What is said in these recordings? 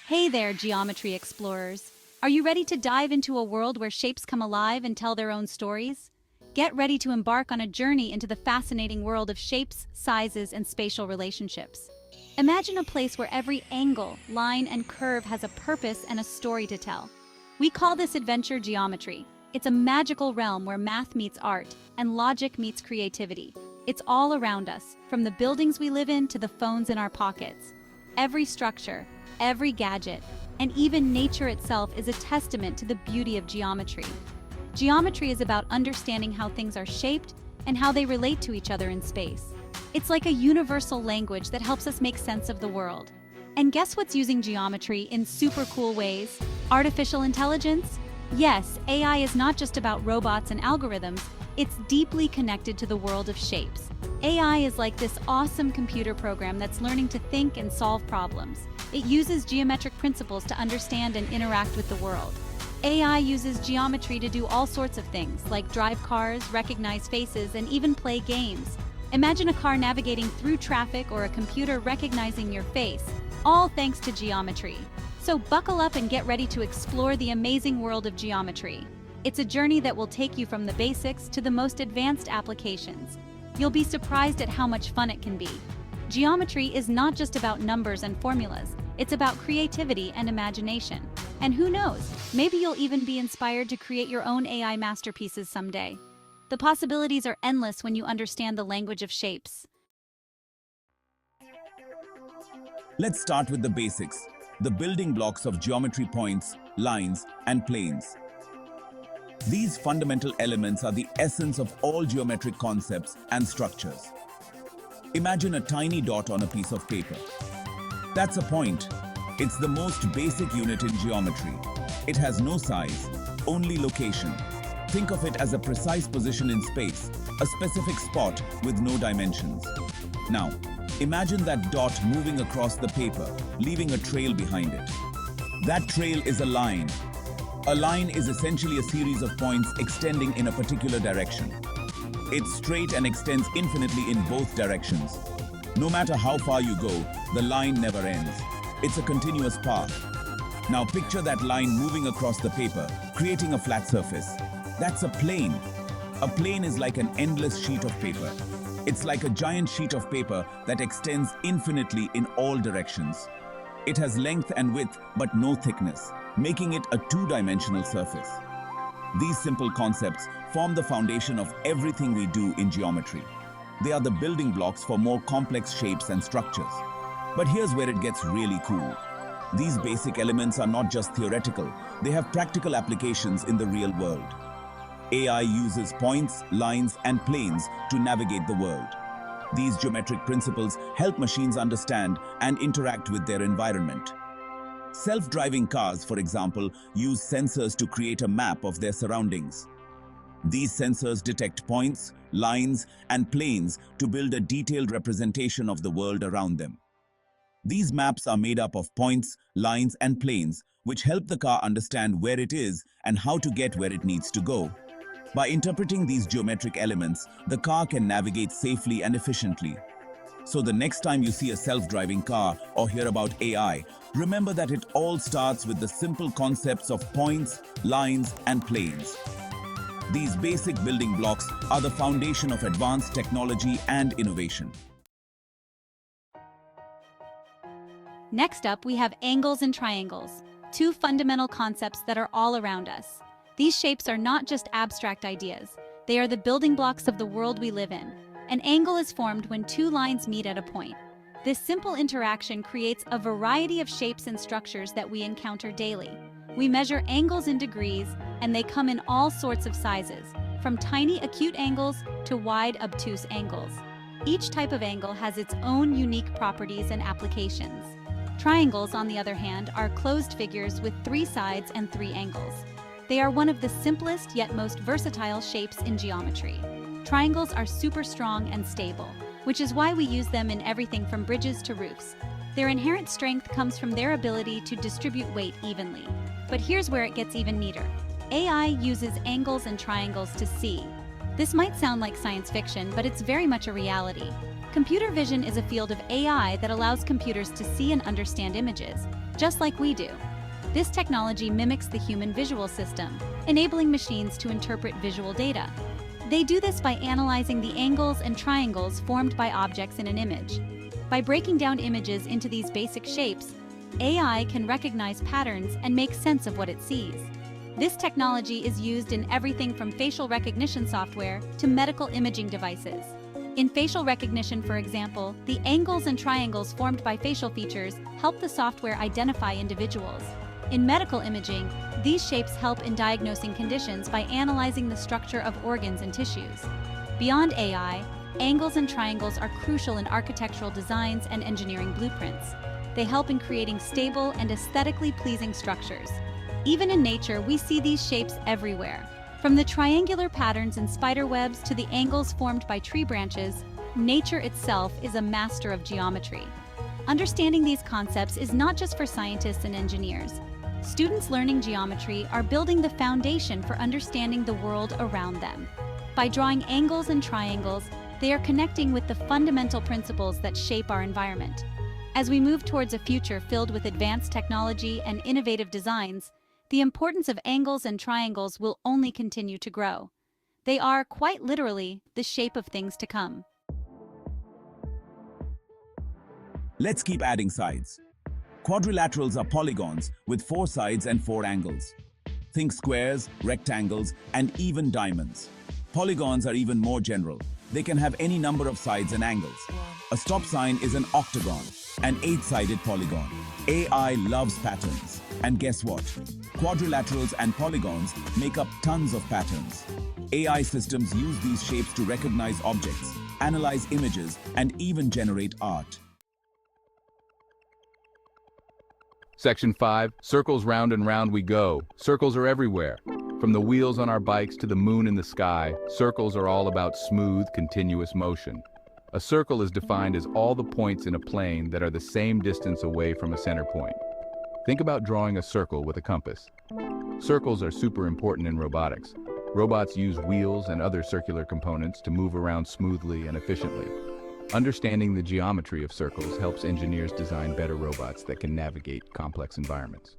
Hey there, geometry explorers. Are you ready to dive into a world where shapes come alive and tell their own stories? Get ready to embark on a journey into the fascinating world of shapes, sizes, and spatial relationships. Imagine a place where every angle, line, and curve has a purpose and a story to tell. We call this adventure geometry. It's a magical realm where math meets art and logic meets creativity. It's all around us, from the buildings we live in to the phones in our pockets. Every structure, every gadget, and even nature itself is a testament to the beauty of geometry. Geometry is about understanding how things are shaped and how they relate to each other in space. It's like a universal language that helps us make sense of the world. And guess what's using geometry in super cool ways? Artificial intelligence? Yes, AI is not just about robots and algorithms, it's deeply connected to the world of shapes. AI is like this awesome computer program that's learning to think and solve problems. It uses geometric principles to understand and interact with the world. AI uses geometry to do all sorts of things, like drive cars, recognize faces, and even play games. Imagine a car navigating through traffic or a computer recognizing your face, all thanks to geometry. So buckle up and get ready to explore the amazing world of geometry. It's a journey that will take you from the basics to the most advanced applications. You'll be surprised at how much fun it can be. Geometry is not just about numbers and formulas, it's about creativity and imagination. And who knows, maybe you'll even be inspired to create your own AI masterpieces someday. The possibilities are endless when you understand the language of shapes. Let's start with the basics, the building blocks of geometry: points, lines, and planes. These fundamental elements are the essence of all geometric concepts and structures. Imagine a tiny dot on a piece of paper. That's a point. It's the most basic unit in geometry. It has no size, only location. Think of it as a precise position in space, a specific spot with no dimensions. Now, imagine that dot moving across the paper, leaving a trail behind it. That trail is a line. A line is essentially a series of points extending in a particular direction. It's straight and extends infinitely in both directions. No matter how far you go, the line never ends. It's a continuous path. Now picture that line moving across the paper, creating a flat surface. That's a plane. A plane is like an endless sheet of paper. It's like a giant sheet of paper that extends infinitely in all directions. It has length and width, but no thickness, making it a two-dimensional surface. These simple concepts form the foundation of everything we do in geometry. They are the building blocks for more complex shapes and structures. But here's where it gets really cool. These basic elements are not just theoretical, they have practical applications in the real world. AI uses points, lines, and planes to navigate the world. These geometric principles help machines understand and interact with their environment. Self-driving cars, for example, use sensors to create a map of their surroundings. These sensors detect points, lines, and planes to build a detailed representation of the world around them. These maps are made up of points, lines, and planes, which help the car understand where it is and how to get where it needs to go. By interpreting these geometric elements, the car can navigate safely and efficiently. So the next time you see a self-driving car or hear about AI, remember that it all starts with the simple concepts of points, lines, and planes. These basic building blocks are the foundation of advanced technology and innovation. Next up, we have angles and triangles, two fundamental concepts that are all around us. These shapes are not just abstract ideas, they are the building blocks of the world we live in. An angle is formed when two lines meet at a point. This simple interaction creates a variety of shapes and structures that we encounter daily. We measure angles in degrees, and they come in all sorts of sizes, from tiny acute angles to wide obtuse angles. Each type of angle has its own unique properties and applications. Triangles, on the other hand, are closed figures with three sides and three angles. They are one of the simplest yet most versatile shapes in geometry. Triangles are super strong and stable, which is why we use them in everything from bridges to roofs. Their inherent strength comes from their ability to distribute weight evenly. But here's where it gets even neater. AI uses angles and triangles to see. This might sound like science fiction, but it's very much a reality. Computer vision is a field of AI that allows computers to see and understand images. just like we do. This technology mimics the human visual system, enabling machines to interpret visual data. They do this by analyzing the angles and triangles formed by objects in an image. By breaking down images into these basic shapes, AI can recognize patterns and make sense of what it sees. This technology is used in everything from facial recognition software to medical imaging devices. In facial recognition, for example, the angles and triangles formed by facial features help the software identify individuals. In medical imaging, these shapes help in diagnosing conditions by analyzing the structure of organs and tissues. Beyond AI, angles and triangles are crucial in architectural designs and engineering blueprints. They help in creating stable and aesthetically pleasing structures. Even in nature, we see these shapes everywhere. From the triangular patterns in spider webs to the angles formed by tree branches, nature itself is a master of geometry. Understanding these concepts is not just for scientists and engineers. Students learning geometry are building the foundation for understanding the world around them. By drawing angles and triangles, they are connecting with the fundamental principles that shape our environment. As we move towards a future filled with advanced technology and innovative designs, the importance of angles and triangles will only continue to grow. They are, quite literally, the shape of things to come. Let's keep adding sides. Quadrilaterals are polygons with 4 sides and 4 angles. Think squares, rectangles, and even diamonds. Polygons are even more general. They can have any number of sides and angles. A stop sign is an octagon, an 8-sided polygon. AI loves patterns. And guess what? Quadrilaterals and polygons make up tons of patterns. AI systems use these shapes to recognize objects, analyze images, and even generate art. Section 5, circles round and round we go. Circles are everywhere. From the wheels on our bikes to the moon in the sky, circles are all about smooth, continuous motion. A circle is defined as all the points in a plane that are the same distance away from a center point. Think about drawing a circle with a compass. Circles are super important in robotics. Robots use wheels and other circular components to move around smoothly and efficiently. Understanding the geometry of circles helps engineers design better robots that can navigate complex environments.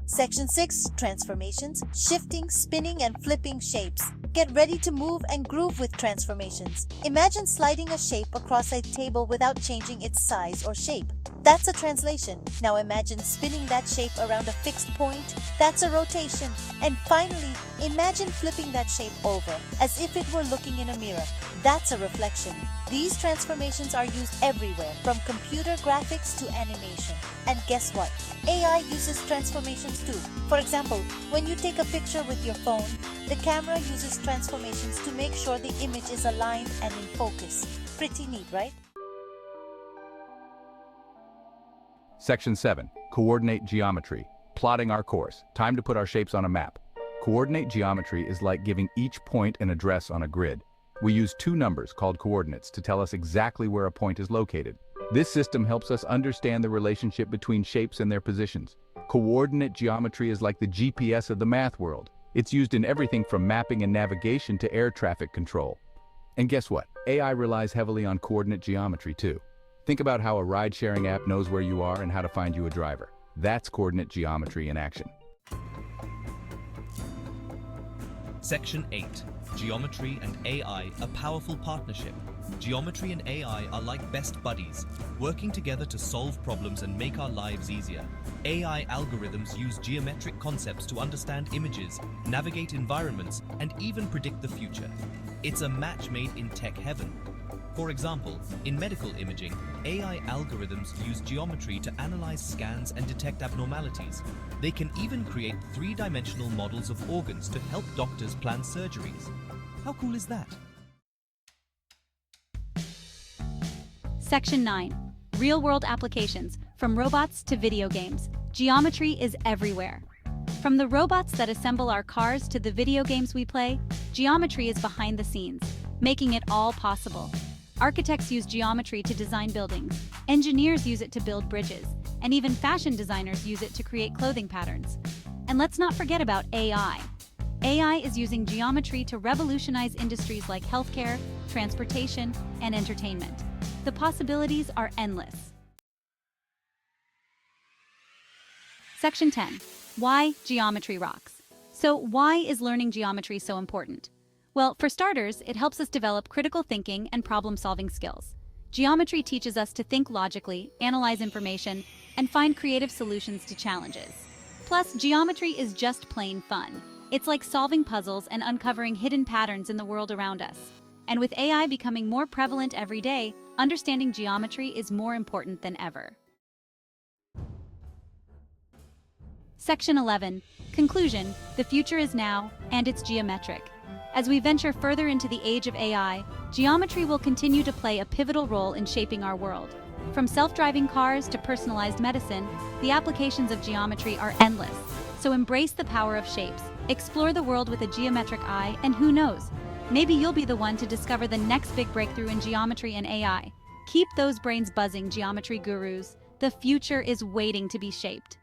Section 6, transformations, shifting, spinning, and flipping shapes. Get ready to move and groove with transformations. Imagine sliding a shape across a table without changing its size or shape. That's a translation. Now imagine spinning that shape around a fixed point. That's a rotation. And finally, imagine flipping that shape over, as if it were looking in a mirror. That's a reflection. These transformations are used everywhere, from computer graphics to animation. And guess what? AI uses transformations too. For example, when you take a picture with your phone, the camera uses transformations to make sure the image is aligned and in focus. Pretty neat, right? Section 7, coordinate geometry. Plotting our course. Time to put our shapes on a map. Coordinate geometry is like giving each point an address on a grid. We use 2 numbers called coordinates to tell us exactly where a point is located. This system helps us understand the relationship between shapes and their positions. Coordinate geometry is like the GPS of the math world. It's used in everything from mapping and navigation to air traffic control. And guess what? AI relies heavily on coordinate geometry too. Think about how a ride-sharing app knows where you are and how to find you a driver. That's coordinate geometry in action. Section 8. Geometry and AI, a powerful partnership. Geometry and AI are like best buddies, working together to solve problems and make our lives easier. AI algorithms use geometric concepts to understand images, navigate environments, and even predict the future. It's a match made in tech heaven. For example, in medical imaging, AI algorithms use geometry to analyze scans and detect abnormalities. They can even create 3-dimensional models of organs to help doctors plan surgeries. How cool is that? Section 9. Real-world applications. From robots to video games, geometry is everywhere. From the robots that assemble our cars to the video games we play, geometry is behind the scenes, making it all possible. Architects use geometry to design buildings, engineers use it to build bridges, and even fashion designers use it to create clothing patterns. And let's not forget about AI. AI is using geometry to revolutionize industries like healthcare, transportation, and entertainment. The possibilities are endless. Section 10. Why geometry rocks. So why is learning geometry so important? Well, for starters, it helps us develop critical thinking and problem-solving skills. Geometry teaches us to think logically, analyze information, and find creative solutions to challenges. Plus, geometry is just plain fun. It's like solving puzzles and uncovering hidden patterns in the world around us. And with AI becoming more prevalent every day, understanding geometry is more important than ever. Section 11. Conclusion. The future is now, and it's geometric. As we venture further into the age of AI, geometry will continue to play a pivotal role in shaping our world. From self-driving cars to personalized medicine, the applications of geometry are endless. So embrace the power of shapes, explore the world with a geometric eye, and who knows, maybe you'll be the one to discover the next big breakthrough in geometry and AI. Keep those brains buzzing, geometry gurus. The future is waiting to be shaped.